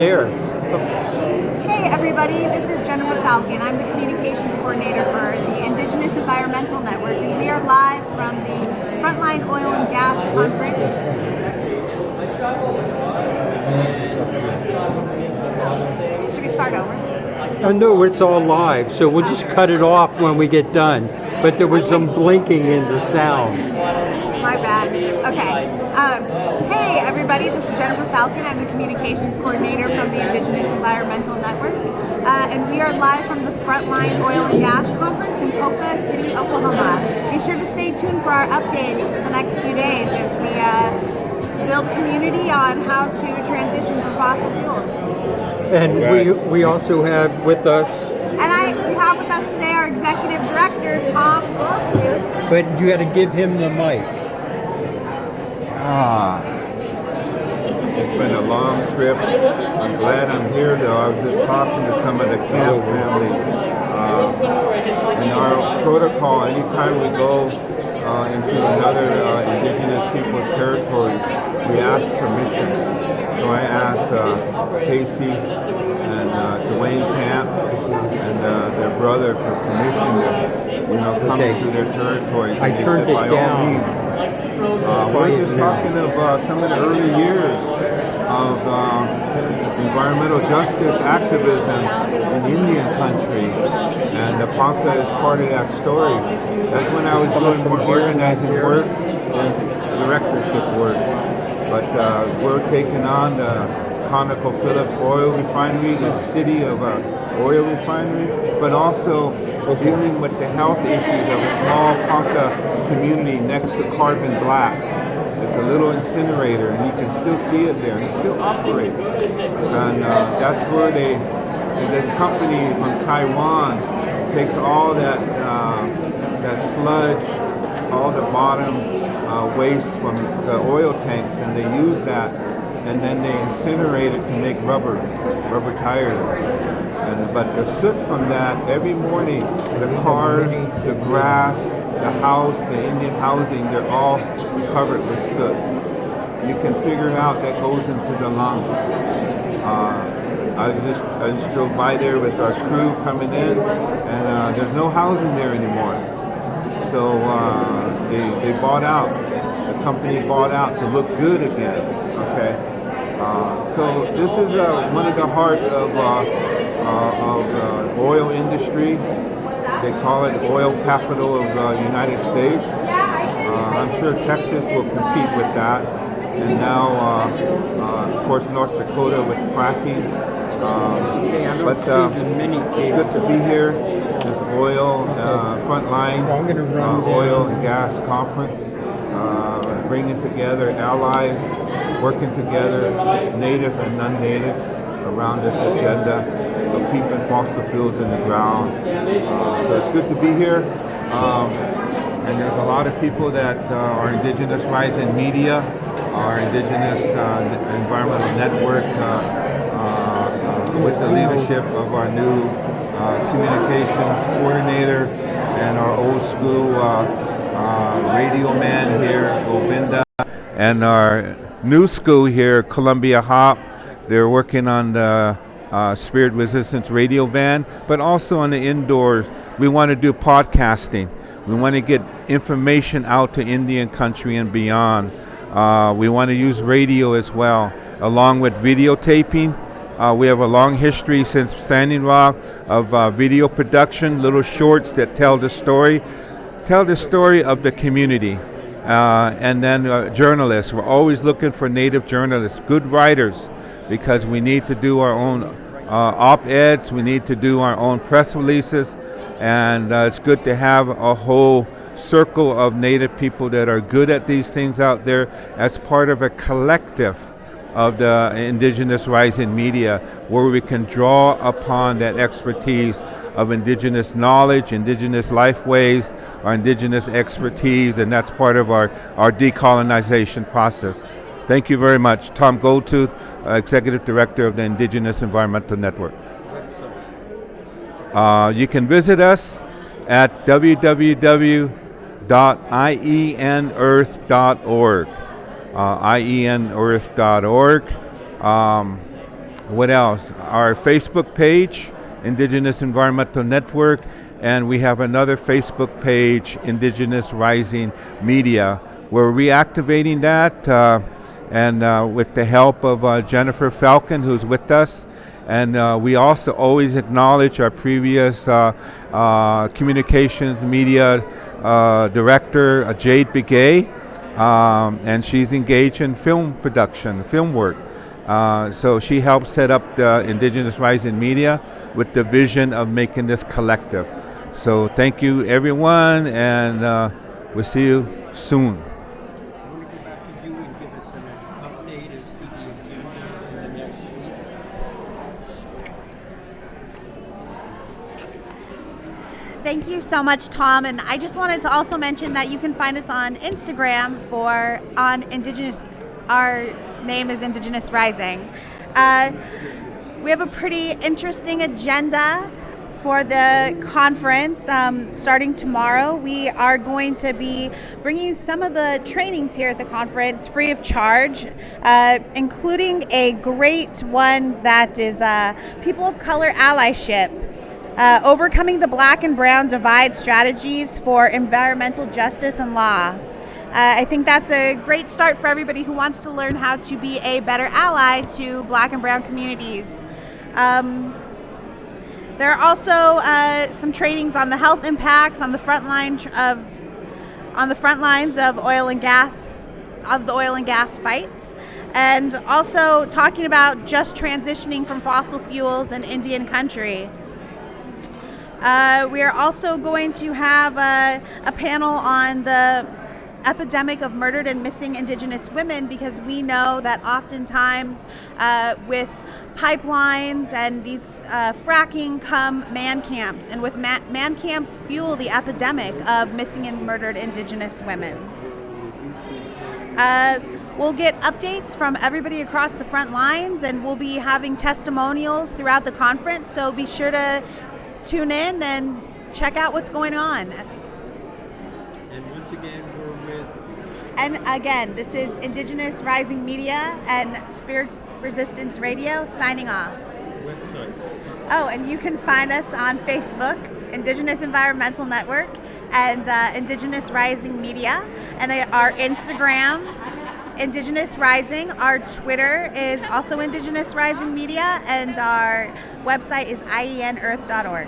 There. Hey everybody, this is Jennifer Falcon. I'm the communications coordinator for the Indigenous Environmental Network, and we are live from the FrontLine Oil and Gas Conference. Should we start over? No, it's all live, so we'll just cut it off when we get done. But there was some blinking in the sound. My bad. Okay. Hey everybody, this is Jennifer Falcon. I'm the communications coordinator from the Indigenous Environmental Network. And we are live from the FrontLine Oil and Gas Conference in Ponca City, Oklahoma. Be sure to stay tuned for our updates for the next few days as we build community on how to transition from fossil fuels. And we also have with us... And we have with us today our executive director, Tom Goldtooth. But you got to give him the mic. It's been a long trip. I'm glad I'm here, though. I was just talking to some of the camp families. In our protocol, anytime we go into another indigenous people's territory, we ask permission. So I asked Casey and Dwayne Camp and their brother for permission to, come to their territories. I turned it down. We're just talking of some of the early years of environmental justice activism in Indian country, and the Ponca is part of that story. That's when I was doing more organizing work and directorship work. But we're taking on the ConocoPhillips oil refinery, the city of an oil refinery, but also dealing with the health issues of a small Ponca community next to Carbon Black. It's a little incinerator, and you can still see it there, and it still operates. And that's where this company from Taiwan takes all that sludge, all the bottom waste from the oil tanks, and they use that, and then they incinerate it to make rubber tires. But the soot from that, every morning, the cars, the grass, the house, the Indian housing, they're all covered with soot. You can figure out that goes into the lungs. I just drove by there with our crew coming in, and there's no housing there anymore. So they bought out. The company bought out to look good again. Okay. So this is one of the heart of oil industry. They call it oil capital of the United States. I'm sure Texas will compete with that. And now, of course, North Dakota with fracking. But it's good to be here. This oil, FrontLine Oil and Gas Conference, bringing together allies, working together, native and non-native, around this agenda of keeping fossil fuels in the ground. So it's good to be here. And there's a lot of people that are Indigenous Rising Media, our Indigenous Environmental Network, with the leadership of our new communications coordinator and our old school radio man here, Govinda, and our new school here, Columbia Hop. They're working on the Spirit Resitance radio van, but also on the indoors. We want to do podcasting. We want to get information out to Indian country and beyond. We want to use radio as well, along with videotaping. We have a long history since Standing Rock of video production, little shorts that tell the story of the community. And then journalists. We're always looking for native journalists, good writers, because we need to do our own op-eds, we need to do our own press releases, and it's good to have a whole circle of native people that are good at these things out there as part of a collective of the Indigenous Rising Media, where we can draw upon that expertise of Indigenous knowledge, Indigenous lifeways, our Indigenous expertise, and that's part of our decolonization process. Thank you very much. Tom Goldtooth, Executive Director of the Indigenous Environmental Network. You can visit us at www.ienearth.org. ienearth.org. What else? Our Facebook page, Indigenous Environmental Network, and we have another Facebook page, Indigenous Rising Media. We're reactivating that, and with the help of Jennifer Falcon, who's with us. And we also always acknowledge our previous communications media director, Jade Begay, and she's engaged in film production, film work. So she helped set up the Indigenous Rising Media with the vision of making this collective. So thank you everyone, and we'll see you soon. I want to go back to you and give us an update as to the agenda in the next week. Thank you so much, Tom. And I just wanted to also mention that you can find us on Instagram on Indigenous. Our name is Indigenous Rising. We have a pretty interesting agenda for the conference. Starting tomorrow, we are going to be bringing some of the trainings here at the conference free of charge, including a great one that is People of Color Allyship. Overcoming the Black and Brown Divide Strategies for Environmental Justice and Law. I think that's a great start for everybody who wants to learn how to be a better ally to Black and Brown communities. There are also some trainings on the health impacts on the front lines of oil and gas, of the oil and gas fight, and also talking about just transitioning from fossil fuels in Indian country. We are also going to have a panel on the epidemic of murdered and missing Indigenous women, because we know that oftentimes with pipelines and these fracking come man camps, and with man camps fuel the epidemic of missing and murdered Indigenous women. We'll get updates from everybody across the front lines, and we'll be having testimonials throughout the conference, so be sure to tune in and check out what's going on. And once again, we're with... And again, this is Indigenous Rising Media and Spirit Resistance Radio signing off. Website. Oh, and you can find us on Facebook, Indigenous Environmental Network, and Indigenous Rising Media, and our Instagram, Indigenous Rising. Our Twitter is also Indigenous Rising Media, and our website is ienearth.org.